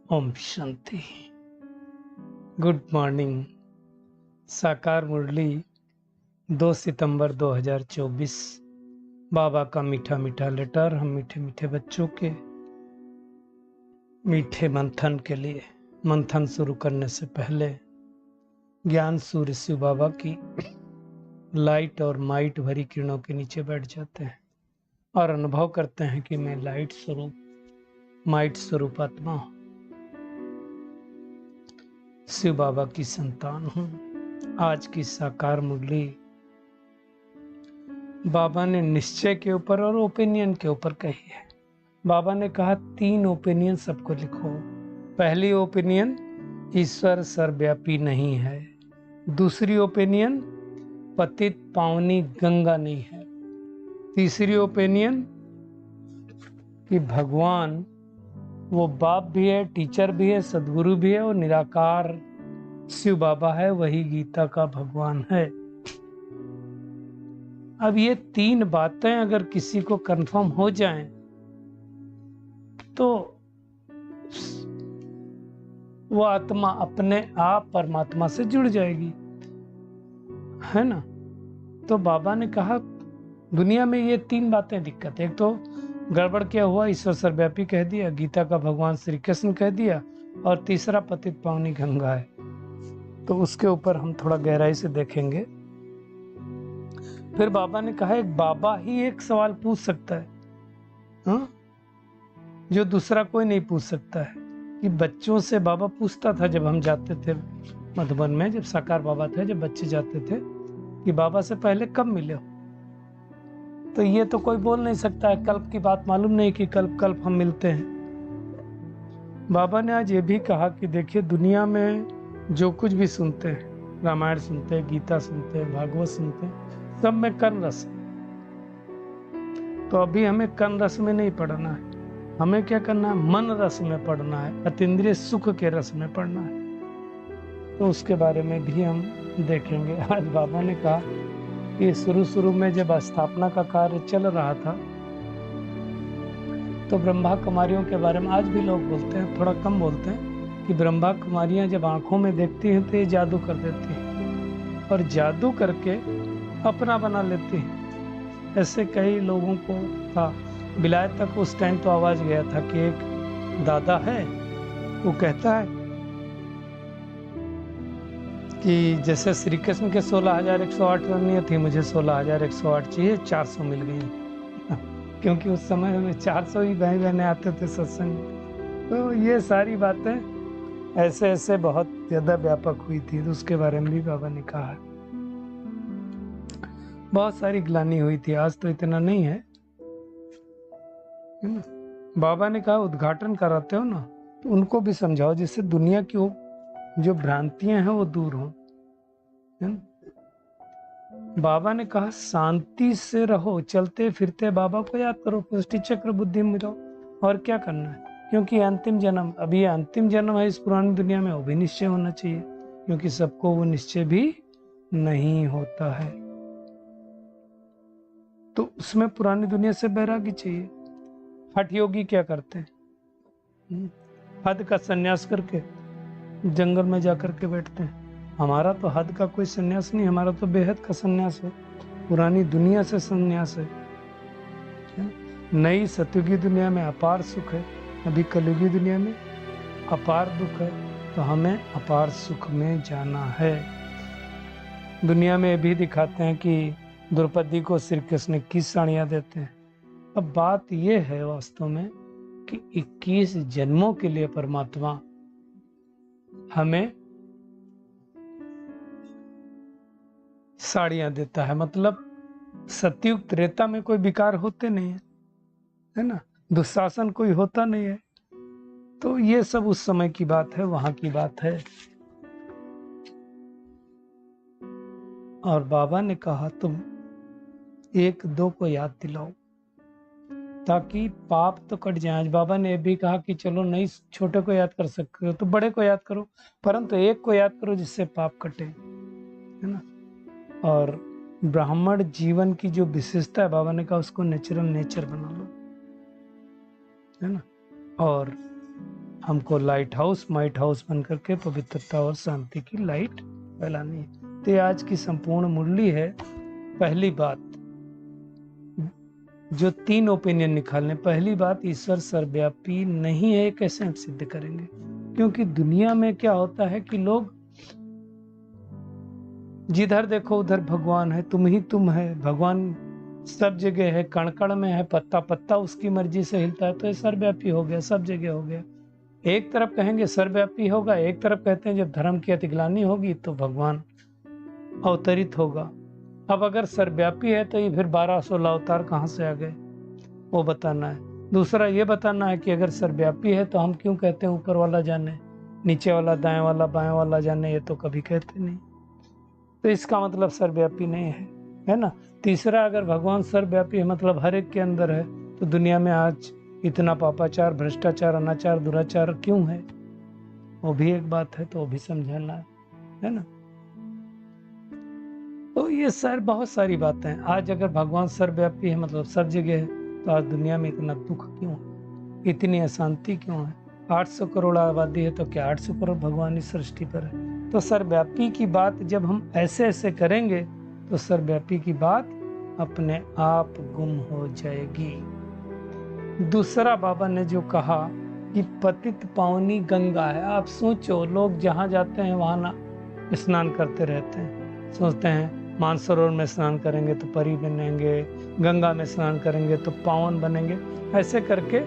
Om Shanti. Good morning. साकार मुरली 2 सितंबर 2024। बाबा का मीठा मीठा लेटर हम मीठे मीठे बच्चों के मीठे मंथन के लिए। मंथन शुरू करने से पहले ज्ञान सूर्य शिव बाबा की लाइट और माइट भरी किरणों के नीचे बैठ जाते हैं और अनुभव करते हैं कि मैं लाइट स्वरूप माइट स्वरूप आत्मा हूं, शिव बाबा की संतान हूं। आज की साकार मुरली बाबा ने निश्चय के ऊपर और ओपिनियन के ऊपर कही है। बाबा ने कहा 3 ओपिनियन सबको लिखो। पहली ओपिनियन, ईश्वर सर्वव्यापी नहीं है। दूसरी ओपिनियन, पतित पावनी गंगा नहीं है। तीसरी ओपिनियन कि भगवान वो बाप भी है, टीचर भी है, सदगुरु भी है और निराकार शिव बाबा है, वही गीता का भगवान है। अब ये 3 बातें अगर किसी को कंफर्म हो जाएं तो वो आत्मा अपने आप परमात्मा से जुड़ जाएगी, है ना। तो बाबा ने कहा दुनिया में ये 3 बातें दिक्कत है। एक तो गड़बड़ क्या हुआ, ईश्वर सर्वव्यापी कह दिया, गीता का भगवान श्री कृष्ण कह दिया, और तीसरा पतित पावनी गंगा है। तो उसके ऊपर हम थोड़ा गहराई से देखेंगे। फिर बाबा ने कहा एक बाबा ही एक सवाल पूछ सकता है, हाँ? जो दूसरा कोई नहीं पूछ सकता है। कि बच्चों से बाबा पूछता था जब हम जाते थे मधुबन में, जब साकार बाबा थे, जब बच्चे जाते थे, कि बाबा से पहले कब मिले हो। तो ये तो कोई बोल नहीं सकता है, कल्प की बात मालूम नहीं कि कल्प कल्प हम मिलते हैं। बाबा ने आज ये भी कहा कि देखिए दुनिया में जो कुछ भी सुनते हैं, रामायण सुनते हैं, गीता सुनते हैं, भागवत सुनते हैं, सब में कर्ण रस है। तो अभी हमें कर्ण रस में नहीं पढ़ना है, हमें क्या करना है, मन रस में पढ़ना है, अतीन्द्रिय सुख के रस में पढ़ना है। तो उसके बारे में भी हम देखेंगे। आज बाबा ने कहा कि शुरू में जब स्थापना का कार्य चल रहा था तो ब्रह्मा कुमारियों के बारे में आज भी लोग बोलते हैं, थोड़ा कम बोलते हैं, कि ब्रह्मा कुमारियां जब आंखों में देखती हैं तो ये जादू कर देती हैं और जादू करके अपना बना लेती हैं। ऐसे कई लोगों को था। विलायत तक उस टाइम तो आवाज गया था कि एक दादा है, वो कहता है कि जैसे श्री कृष्ण के 16,108 रनियां थी, मुझे 16,108 चाहिए, 400 मिल गई। क्योंकि उस समय में 400 ही भाई बहने आते थे सत्संग। तो ये सारी बातें ऐसे ऐसे बहुत ज्यादा व्यापक हुई थी। तो उसके बारे में भी बाबा ने कहा है। बहुत सारी ग्लानी हुई थी, आज तो इतना नहीं है ना। बाबा ने कहा उद्घाटन कराते हो ना, तो उनको भी समझाओ जिससे दुनिया की जो भ्रांतियां हैं वो दूर हो। बाबा ने कहा शांति से रहो, चलते फिरते बाबा को याद करो, पुष्टि चक्र बुद्धि में रहो। और क्या करना है, क्योंकि अंतिम जन्म, अभी ये अंतिम जन्म है इस पुरानी दुनिया में, वो भी निश्चय होना चाहिए, क्योंकि सबको वो निश्चय भी नहीं होता है। तो उसमें पुरानी दुनिया से बैरागी चाहिए। हठ योगी क्या करते हैं, हद का संन्यास करके जंगल में जाकर के बैठते हैं। हमारा तो हद का कोई संन्यास नहीं, हमारा तो बेहद का संन्यास है, पुरानी दुनिया से संन्यास है। नई सतयुगी दुनिया में अपार सुख है, अभी कलयुगी दुनिया में अपार दुख है। तो हमें अपार सुख में जाना है। दुनिया में भी दिखाते हैं कि द्रौपदी को श्री कृष्ण 21 साड़ियां देते हैं। अब बात यह है वास्तव में कि 21 जन्मों के लिए परमात्मा हमें साड़ियां देता है। मतलब सतयुग त्रेता में कोई विकार होते नहीं है ना, दुशासन कोई होता नहीं है। तो ये सब उस समय की बात है, वहां की बात है। और बाबा ने कहा तुम 1-2 को याद दिलाओ ताकि पाप तो कट जाए। आज बाबा ने भी कहा कि चलो नहीं छोटे को याद कर सकते हो तो बड़े को याद करो, परंतु एक को याद करो जिससे पाप कटे, है ना। और ब्राह्मण जीवन की जो विशेषता है, बाबा ने कहा उसको नेचुरल नेचर बना लो, है ना। और हमको लाइट हाउस माइट हाउस बन करके पवित्रता और शांति की लाइट फैलानी है। तो ये आज की संपूर्ण मुरली है। पहली बात जो 3 ओपिनियन निकालने, पहली बात ईश्वर सर्वव्यापी नहीं है, कैसे हम सिद्ध करेंगे? क्योंकि दुनिया में क्या होता है कि लोग जिधर देखो उधर भगवान है, तुम ही तुम है, भगवान सब जगह है, कण कण में है, पत्ता पत्ता उसकी मर्जी से हिलता है, तो ये सर्वव्यापी हो गया, सब जगह हो गया। एक तरफ कहेंगे सर्वव्यापी होगा, एक तरफ कहते हैं जब धर्म की अतिग्लानि होगी तो भगवान अवतरित होगा। अब अगर सर्वव्यापी है तो ये फिर 1216 अवतार कहाँ से आ गए, वो बताना है। दूसरा ये बताना है कि अगर सर्वव्यापी है तो हम क्यों कहते हैं ऊपर वाला जाने, नीचे वाला, दाएं वाला, बाएं वाला जाने, ये तो कभी कहते नहीं। तो इसका मतलब सर्वव्यापी नहीं है ना। तीसरा, अगर भगवान सर्वव्यापी है मतलब हर एक के अंदर है, तो दुनिया में आज इतना पापाचार, भ्रष्टाचार, अनाचार, दुराचार क्यों है? वो भी एक बात है, तो वो भी समझाना है ना। तो ये बहुत सारी बातें हैं। आज अगर भगवान सर्वव्यापी है मतलब सब जगह है, तो आज दुनिया में इतना दुख क्यों है, इतनी अशांति क्यों है? 800 करोड़ आबादी है तो क्या 800 करोड़ भगवान इस सृष्टि पर है? तो सर्वव्यापी की बात जब हम ऐसे ऐसे करेंगे तो सर्वव्यापी की बात अपने आप गुम हो जाएगी। दूसरा बाबा ने जो कहा कि पतित पावनी गंगा है, आप सोचो लोग जहाँ जाते हैं वहाँ स्नान करते रहते हैं, सोचते हैं मानसरोवर में स्नान करेंगे तो परी बनेंगे, गंगा में स्नान करेंगे तो पावन बनेंगे, ऐसे करके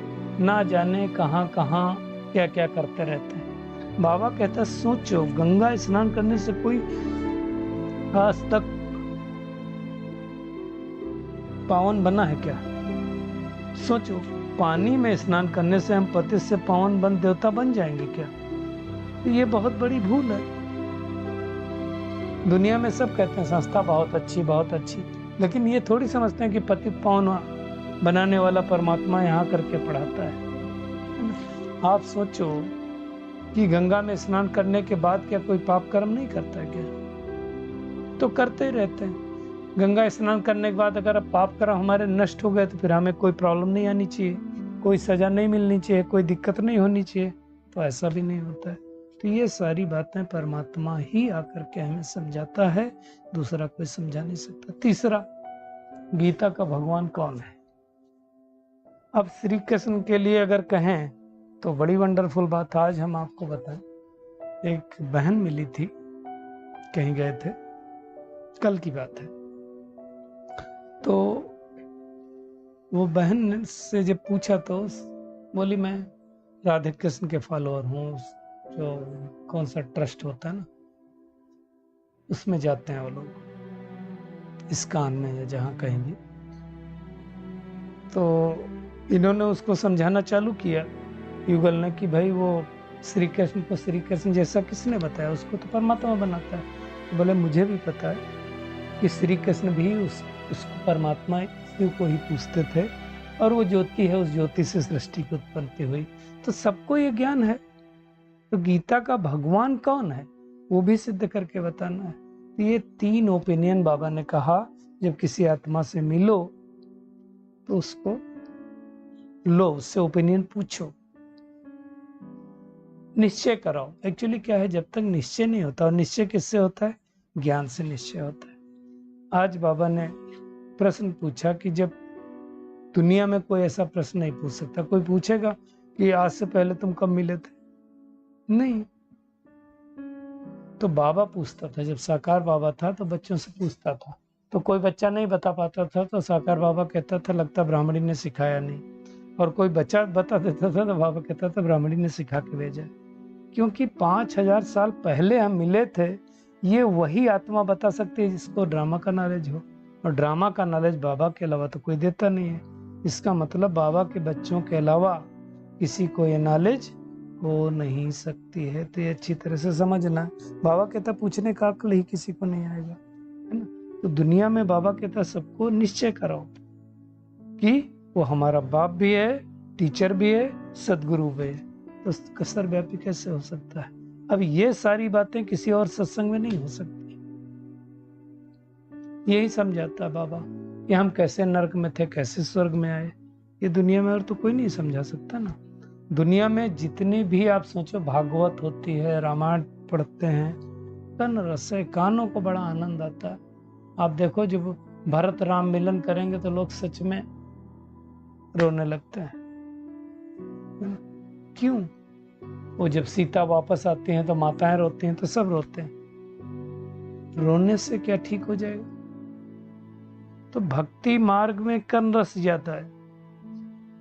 ना जाने कहाँ कहाँ क्या क्या करते रहते हैं। बाबा कहता सोचो गंगा स्नान करने से कोई आज तक पावन बना है क्या? सोचो पानी में स्नान करने से हम पति से पावन बन देवता बन जाएंगे क्या? तो ये बहुत बड़ी भूल है। दुनिया में सब कहते हैं संस्था बहुत अच्छी, लेकिन ये थोड़ी समझते हैं कि पति पावन बनाने वाला परमात्मा यहाँ करके पढ़ाता है। आप सोचो कि गंगा में स्नान करने के बाद क्या कोई पाप कर्म नहीं करता है क्या? तो करते ही रहते हैं। गंगा स्नान करने के बाद अगर पाप कर्म हमारे नष्ट हो गए तो फिर हमें कोई प्रॉब्लम नहीं आनी चाहिए, कोई सजा नहीं मिलनी चाहिए, कोई दिक्कत नहीं होनी चाहिए। तो ऐसा भी नहीं होता है। तो ये सारी बातें परमात्मा ही आकर के हमें समझाता है, दूसरा कोई समझा नहीं सकता। तीसरा, गीता का भगवान कौन है? अब श्री कृष्ण के लिए अगर कहें तो बड़ी वंडरफुल बात। आज हम आपको बताएं, एक बहन मिली थी, कहीं गए थे, कल की बात है। तो वो बहन से जब पूछा तो बोली मैं राधे कृष्ण के फॉलोअर हूँ, जो कौन सा ट्रस्ट होता है ना उसमें जाते हैं वो लोग, इस्कॉन में या जहाँ कहीं भी। तो इन्होंने उसको समझाना चालू किया युगल ने कि भाई वो श्री कृष्ण को श्री कृष्ण जैसा किसने बताया, उसको तो परमात्मा बनाता है। तो बोले मुझे भी पता है कि श्री कृष्ण भी उसको परमात्मा शिव को ही पूछते थे, और वो ज्योति है, उस ज्योति से सृष्टि की उत्पत्ति हुई। तो सबको ये ज्ञान है। तो गीता का भगवान कौन है वो भी सिद्ध करके बताना है। तो ये 3 ओपिनियन बाबा ने कहा, जब किसी आत्मा से मिलो तो उसको लो, उससे ओपिनियन पूछो, निश्चय कराओ। एक्चुअली क्या है, जब तक निश्चय नहीं होता, और निश्चय किससे होता है? ज्ञान से निश्चय होता है। आज बाबा ने प्रश्न पूछा कि जब दुनिया में कोई ऐसा प्रश्न नहीं पूछ सकता, कोई पूछेगा कि आज से पहले तुम कब मिले थे? नहीं। तो बाबा पूछता था, जब साकार बाबा था तो बच्चों से पूछता था, तो कोई बच्चा नहीं बता पाता था तो साकार बाबा कहता था लगता ब्राह्मणी ने सिखाया नहीं, और कोई बच्चा बता देता था तो बाबा कहता था ब्राह्मणी ने सिखा के भेजा। क्योंकि 5000 साल पहले हम मिले थे, ये वही आत्मा बता सकती है जिसको ड्रामा का नॉलेज हो, और ड्रामा का नॉलेज बाबा के अलावा तो कोई देता नहीं है। इसका मतलब बाबा के बच्चों के अलावा किसी को ये नॉलेज हो नहीं सकती है। तो ये अच्छी तरह से समझना। बाबा कहता पूछने का अक्ल ही किसी को नहीं आएगा, है ना। तो दुनिया में बाबा कहता सबको निश्चय करो कि वो हमारा बाप भी है, टीचर भी है, सदगुरु भी है। तो सर्वव्यापी कैसे हो सकता है? अब ये सारी बातें किसी और सत्संग में नहीं हो सकती। यही समझाता बाबा कि हम कैसे नरक में थे, कैसे स्वर्ग में आए, ये दुनिया में और तो कोई नहीं समझा सकता ना। दुनिया में जितनी भी आप सोचो भागवत होती है, रामायण पढ़ते हैं, तन रस है, कानों को बड़ा आनंद आता है। आप देखो जब भरत राम मिलन करेंगे तो लोग सच में रोने लगते हैं। क्यों? वो जब सीता वापस आती हैं तो माताएं रोती हैं, तो सब रोते हैं। रोने से क्या ठीक हो जाएगा? तो भक्ति मार्ग में कन रस जाता है,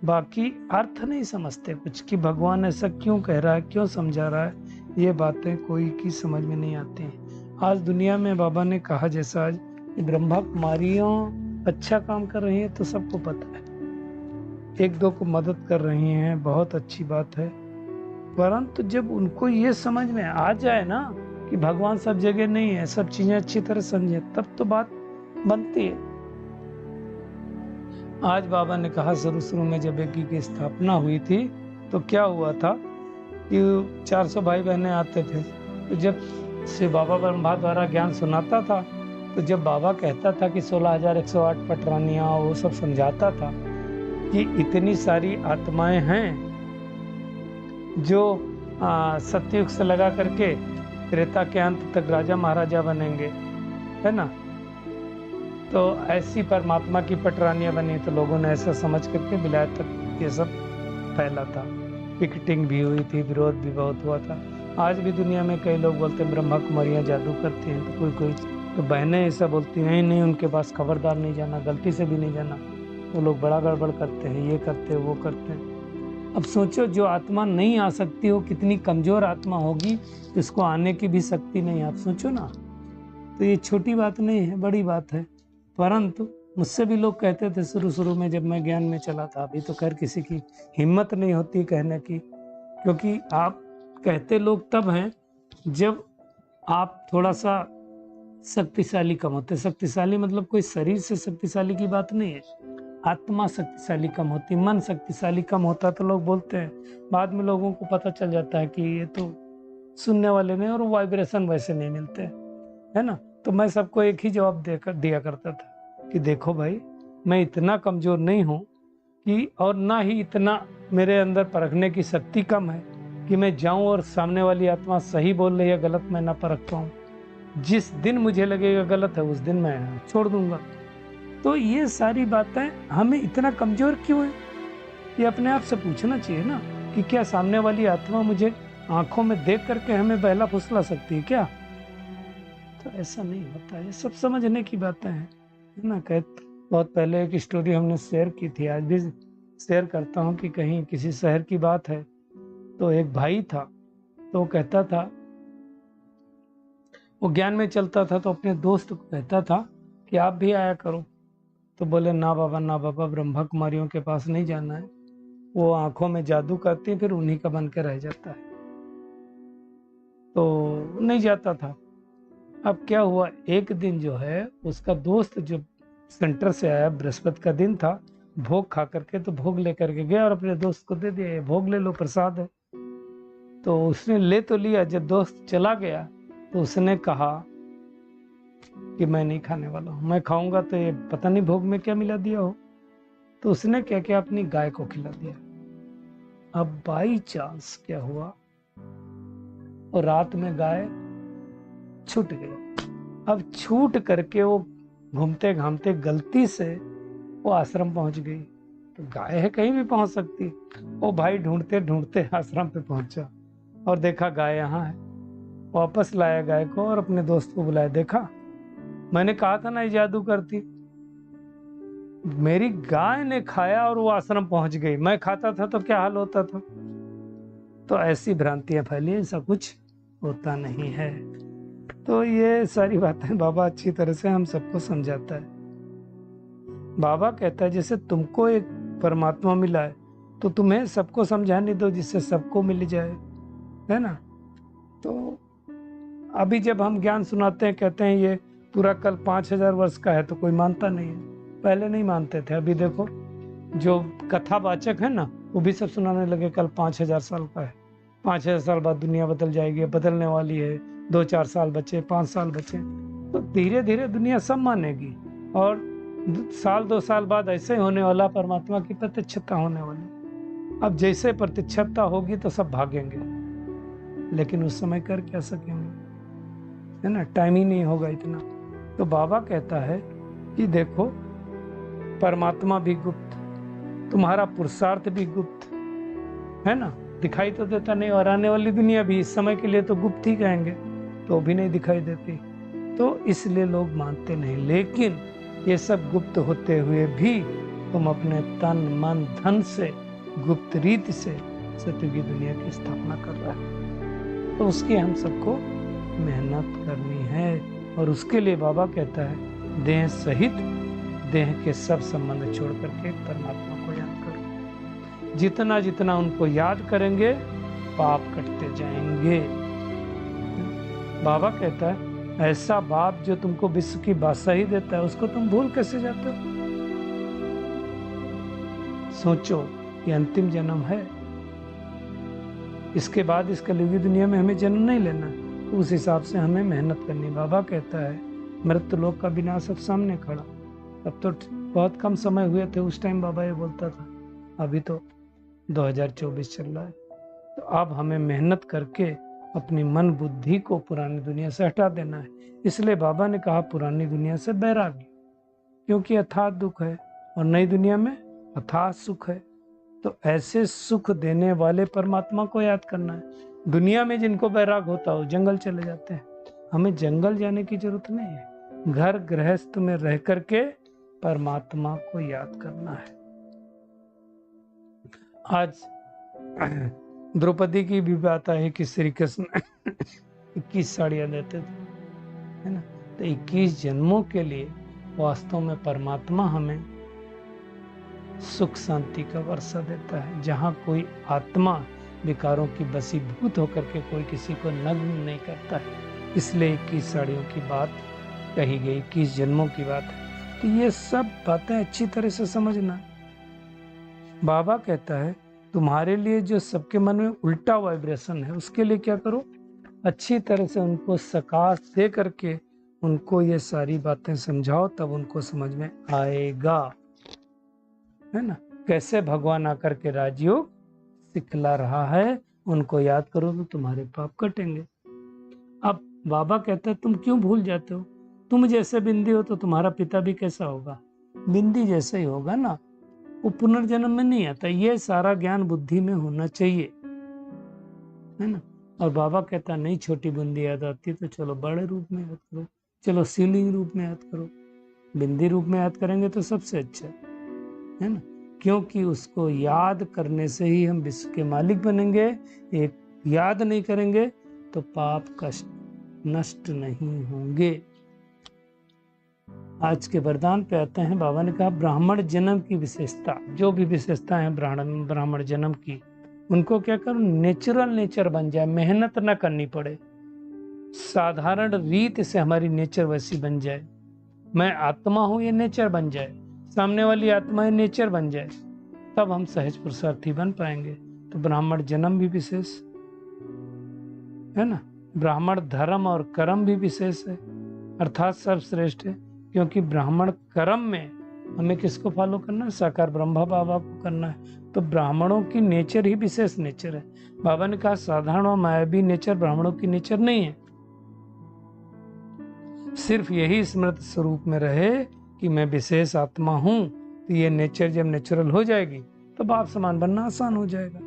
बाकी अर्थ नहीं समझते कुछ कि भगवान ऐसा क्यों कह रहा है, क्यों समझा रहा है। ये बातें कोई की समझ में नहीं आती। आज दुनिया में बाबा ने कहा जैसा आज ब्रह्मा कुमारियों अच्छा काम कर रही है तो सबको पता है, एक दो को मदद कर रही हैं, बहुत अच्छी बात है। परंतु जब उनको ये समझ में आ जाए ना कि भगवान सब जगह नहीं है, सब चीजें अच्छी तरह समझे, तब तो बात बनती है। आज बाबा ने कहा शुरू में जब एकी की स्थापना हुई थी तो क्या हुआ था कि 400 भाई बहनें आते थे। तो जब से बाबा ब्रह्मा द्वारा ज्ञान सुनाता था, तो जब बाबा कहता था कि 16,108 पटरानियाँ, वो सब समझाता था कि इतनी सारी आत्माएं हैं जो सतयुग से लगा करके त्रेता के अंत तक राजा महाराजा बनेंगे, है ना। तो ऐसी परमात्मा की पटरानियाँ बनी, तो लोगों ने ऐसा समझ करके विलायत तक ये सब फैला था। पिकेटिंग भी हुई थी, विरोध भी बहुत हुआ था। आज भी दुनिया में कई लोग बोलते हैं ब्रह्मा कुमारियाँ जादू करती हैं, तो कोई तो बहनें ऐसा बोलती हैं नहीं उनके पास खबरदार नहीं जाना, गलती से भी नहीं जाना, वो लोग बड़ा गड़बड़ करते हैं, ये करते हैं, वो करते हैं। अब सोचो जो आत्मा नहीं आ सकती हो कितनी कमजोर आत्मा होगी, जिसको आने की भी शक्ति नहीं। आप सोचो ना, तो ये छोटी बात नहीं है, बड़ी बात है। परंतु मुझसे भी लोग कहते थे शुरू में जब मैं ज्ञान में चला था, अभी तो खैर किसी की हिम्मत नहीं होती कहने की, क्योंकि आप कहते लोग तब हैं जब आप थोड़ा सा शक्तिशाली कम होते। शक्तिशाली मतलब कोई शरीर से शक्तिशाली की बात नहीं है, आत्मा शक्तिशाली कम होती, मन शक्तिशाली कम होता तो लोग बोलते हैं। बाद में लोगों को पता चल जाता है कि ये तो सुनने वाले नहीं और वाइब्रेशन वैसे नहीं मिलते, है ना। तो मैं सबको एक ही जवाब दिया करता था कि देखो भाई, मैं इतना कमजोर नहीं हूँ कि, और ना ही इतना मेरे अंदर परखने की शक्ति कम है कि मैं जाऊं और सामने वाली आत्मा सही बोल रही है गलत मैं ना परख पाऊँ। जिस दिन मुझे लगेगा गलत है उस दिन मैं छोड़ दूंगा। तो ये सारी बातें हमें इतना कमजोर क्यों है, ये अपने आप से पूछना चाहिए ना कि क्या सामने वाली आत्मा मुझे आंखों में देख करके हमें बहला फुसला सकती है क्या? तो ऐसा नहीं होता है, सब समझने की बातें हैं, है ना। बहुत पहले एक स्टोरी हमने शेयर की थी, आज भी शेयर करता हूँ कि कहीं किसी शहर की बात है। तो एक भाई था, तो वो कहता था, वो ज्ञान में चलता था, तो अपने दोस्त को कहता था कि आप भी आया करो। तो बोले ना बाबा ब्रह्मा कुमारियों के पास नहीं जाना है, वो आंखों में जादू करती है, फिर उन्हीं का बन के रह जाता है। तो नहीं जाता था। अब क्या हुआ, एक दिन जो है उसका दोस्त जो सेंटर से आया, बृहस्पति का दिन था, भोग खा करके तो भोग लेकर के गया और अपने दोस्त को दे दिया, ये भोग ले लो, प्रसाद है। तो उसने ले तो लिया, जब दोस्त चला गया तो उसने कहा कि मैं नहीं खाने वाला हूँ, मैं खाऊंगा तो ये पता नहीं भोग में क्या मिला दिया हो। तो उसने क्या किया, अपनी गाय को खिला दिया। अब बाई चांस क्या हुआ, और रात में गाय छूट गई। अब छूट करके वो घूमते घामते गलती से वो आश्रम पहुंच गई। तो गाय है कहीं भी पहुंच सकती। वो भाई ढूंढते ढूंढते आश्रम पे पहुंचा और देखा गाय यहाँ है। वापस लाया गाय को और अपने दोस्त को बुलाया, देखा मैंने कहा था ना ये जादू करती, मेरी गाय ने खाया और वो आश्रम पहुंच गई, मैं खाता था तो क्या हाल होता था। तो ऐसी भ्रांतियां फैली, ऐसा कुछ होता नहीं है। तो ये सारी बातें बाबा अच्छी तरह से हम सबको समझाता है। बाबा कहता है जैसे तुमको एक परमात्मा मिला है तो तुम्हें सबको समझाने दो जिससे सबको मिल जाए, है ना। तो अभी जब हम ज्ञान सुनाते हैं, कहते हैं ये पूरा कल 5,000 वर्ष का है, तो कोई मानता नहीं है। पहले नहीं मानते थे, अभी देखो जो कथावाचक है ना वो भी सब सुनाने लगे कल 5,000 साल का है, 5,000 साल बाद दुनिया बदल जाएगी, बदलने वाली है, 2-4 साल बचे, 5 साल बचे। तो धीरे धीरे दुनिया सब मानेगी और 1-2 साल बाद ऐसे होने वाला, परमात्मा की प्रत्यक्षता होने वाली। अब जैसे प्रतीक्षाता होगी तो सब भागेंगे, लेकिन उस समय कर क्या सकेंगे, है ना, टाइम ही नहीं होगा इतना। तो बाबा कहता है कि देखो परमात्मा भी गुप्त, तुम्हारा पुरुषार्थ भी गुप्त है ना, दिखाई तो देता नहीं, और आने वाली दुनिया भी इस समय के लिए तो गुप्त ही कहेंगे, तो भी नहीं दिखाई देती, तो इसलिए लोग मानते नहीं। लेकिन ये सब गुप्त होते हुए भी तुम अपने तन मन धन से गुप्त रीति से सत्य की दुनिया की स्थापना कर रहा है, तो उसकी हम सबको मेहनत करनी है। और उसके लिए बाबा कहता है देह सहित देह के सब संबंध छोड़ करके परमात्मा को याद करो। जितना जितना उनको याद करेंगे पाप कटते जाएंगे। बाबा कहता है ऐसा बाप जो तुमको विश्व की बादशाही देता है उसको तुम भूल कैसे जाते हो। सोचो ये अंतिम जन्म है, इसके बाद इस कलयुगी दुनिया में हमें जन्म नहीं लेना, तो उस हिसाब से हमें मेहनत करनी। बाबा कहता है मृत्यु लोक का विनाश अब सामने खड़ा, अब तो बहुत कम समय हुए थे उस टाइम बाबा ये बोलता था, अभी तो 2024 चल रहा है। तो अब हमें मेहनत करके अपनी मन बुद्धि को पुरानी दुनिया से हटा देना है। इसलिए बाबा ने कहा पुरानी दुनिया से बैराग्य, क्योंकि अथाह दुख है और नई दुनिया में अथाह सुख है। तो ऐसे सुख देने वाले परमात्मा को याद करना है। दुनिया में जिनको बैराग होता हो जंगल चले जाते हैं, हमें जंगल जाने की जरूरत नहीं है, घर गृहस्थ में रह करके परमात्मा को याद करना है। आज द्रौपदी की भी बात है कि श्री कृष्ण 21 साड़ियां देते थे, है ना। तो 21 जन्मों के लिए वास्तव में परमात्मा हमें सुख शांति का वर्षा देता है। जहाँ कोई आत्मा विकारों की बसीभूत होकर के कोई किसी को नग्न नहीं करता है, इसलिए 21 साड़ियों की बात कही गई, 21 जन्मों की बात है। तो ये सब बातें अच्छी तरह से समझना। बाबा कहता है तुम्हारे लिए जो सबके मन में उल्टा वाइब्रेशन है उसके लिए क्या करो, अच्छी तरह से उनको सकाश दे करके उनको ये सारी बातें समझाओ, तब उनको समझ में आएगा, है ना। कैसे भगवान आकर के राजयोग सिखला रहा है, उनको याद करो तो तुम्हारे पाप कटेंगे। अब बाबा कहते हैं तुम क्यों भूल जाते हो, तुम जैसे बिंदी हो तो तुम्हारा पिता भी कैसा होगा, बिंदी जैसा ही होगा ना, वो पुनर्जन्म में नहीं आता। ये सारा ज्ञान बुद्धि में होना चाहिए, है ना। और बाबा कहता नहीं छोटी बूंदी याद आती तो चलो बड़े रूप में याद करो, चलो शिवलिंग रूप में याद करो। बिंदी रूप में याद करेंगे तो सबसे अच्छा है ना, क्योंकि उसको याद करने से ही हम विश्व के मालिक बनेंगे। एक याद नहीं करेंगे तो पाप कष्ट नष्ट नहीं होंगे। आज के वरदान पे आते हैं। बाबा ने कहा ब्राह्मण जन्म की विशेषता, जो भी विशेषता है ब्राह्मण जन्म की, उनको क्या करो, नेचुरल नेचर बन जाए, मेहनत ना करनी पड़े, साधारण रीत से हमारी नेचर वैसी बन जाए। मैं आत्मा हूं ये नेचर बन जाए, सामने वाली आत्मा नेचर बन जाए, तब हम सहज पुरुषार्थी बन पाएंगे। तो ब्राह्मण जन्म भी विशेष है ना, ब्राह्मण धर्म और कर्म भी विशेष है, अर्थात सर्वश्रेष्ठ है। क्योंकि ब्राह्मण कर्म में हमें किसको फॉलो करना है, साकार ब्रह्मा बाबा को करना है। तो ब्राह्मणों की नेचर ही विशेष नेचर है। बाबा ने कहा साधारण और मायावी नेचर ब्राह्मणों की नेचर नहीं है। सिर्फ यही स्मृत स्वरूप में रहे कि मैं विशेष आत्मा हूं, तो ये नेचर जब नेचुरल हो जाएगी तो बाप समान बनना आसान हो जाएगा।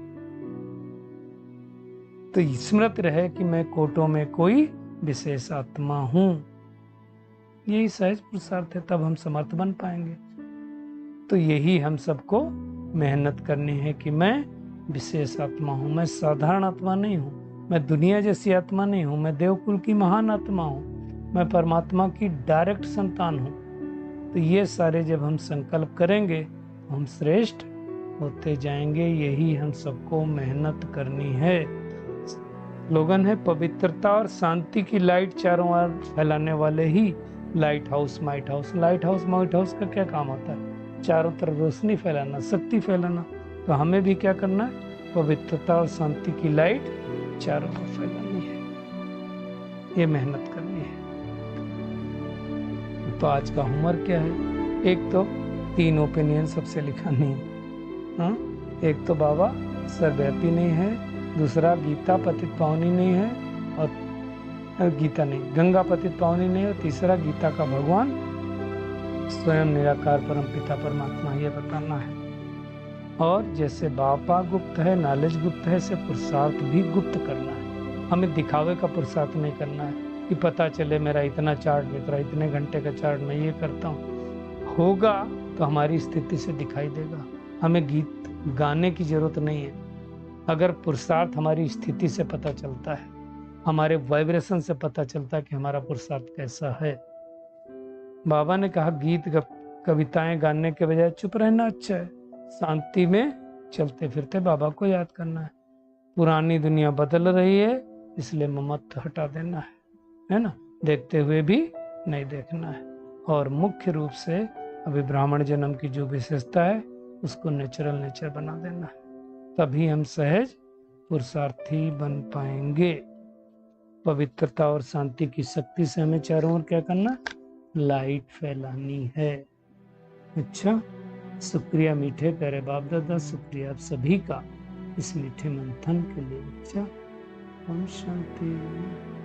तो स्मृत रहे कि मैं कोटों में कोई विशेष आत्मा हूं, यही सहज पुरुषार्थ है, तब हम समर्थ बन पाएंगे। तो यही हम सबको मेहनत करनी है कि मैं विशेष आत्मा हूं, मैं साधारण आत्मा नहीं हूं, मैं दुनिया जैसी आत्मा नहीं हूं, मैं देवकुल की महान आत्मा हूं, मैं परमात्मा की डायरेक्ट संतान हूं। तो ये सारे जब हम संकल्प करेंगे तो हम श्रेष्ठ होते जाएंगे। यही हम सबको मेहनत करनी है। स्लोगन है पवित्रता और शांति की लाइट चारों ओर फैलाने वाले ही lighthouse might house. Lighthouse might house का क्या काम होता है, चारों तरफ रोशनी फैलाना, शक्ति फैलाना। तो हमें भी क्या करना है, पवित्रता और शांति की लाइट चारों ओर फैलानी है, ये मेहनत करनी है। तो आज का होमवर्क क्या है, एक तो 3 ओपिनियन सबसे लिखानी है। हाँ, एक तो बाबा सर्वव्यापी नहीं है, दूसरा गीता पतित पावनी नहीं है, और गीता नहीं, गंगा पतित पावनी नहीं है, और तीसरा गीता का भगवान स्वयं निराकार परम पिता परमात्मा, ये बताना है। और जैसे बापा गुप्त है, नॉलेज गुप्त है, से पुरुषार्थ भी गुप्त करना है। हमें दिखावे का पुरुषार्थ नहीं करना है कि पता चले मेरा इतना चार्ट, मेरा इतने घंटे का चार्ट, मैं ये करता हूँ। होगा तो हमारी स्थिति से दिखाई देगा। हमें गीत गाने की जरूरत नहीं है। अगर पुरुषार्थ हमारी स्थिति से पता चलता है, हमारे वाइब्रेशन से पता चलता है कि हमारा पुरुषार्थ कैसा है। बाबा ने कहा गीत कविताएं गाने के बजाय चुप रहना अच्छा है। शांति में चलते फिरते बाबा को याद करना है। पुरानी दुनिया बदल रही है, इसलिए ममत्व हटा देना है ना, देखते हुए भी नहीं देखना है। और मुख्य रूप से अभी ब्राह्मण जन्म की जो विशेषता है उसको नेचुरल नेचर बना देना है, तभी हम सहज पुरुषार्थी बन पाएंगे। पवित्रता और शांति की शक्ति से हमें चारों ओर क्या करना, लाइट फैलानी है। अच्छा, शुक्रिया मीठे प्यारे बाप दादा, शुक्रिया आप सभी का इस मीठे मंथन के लिए। अच्छा, ओम शांति।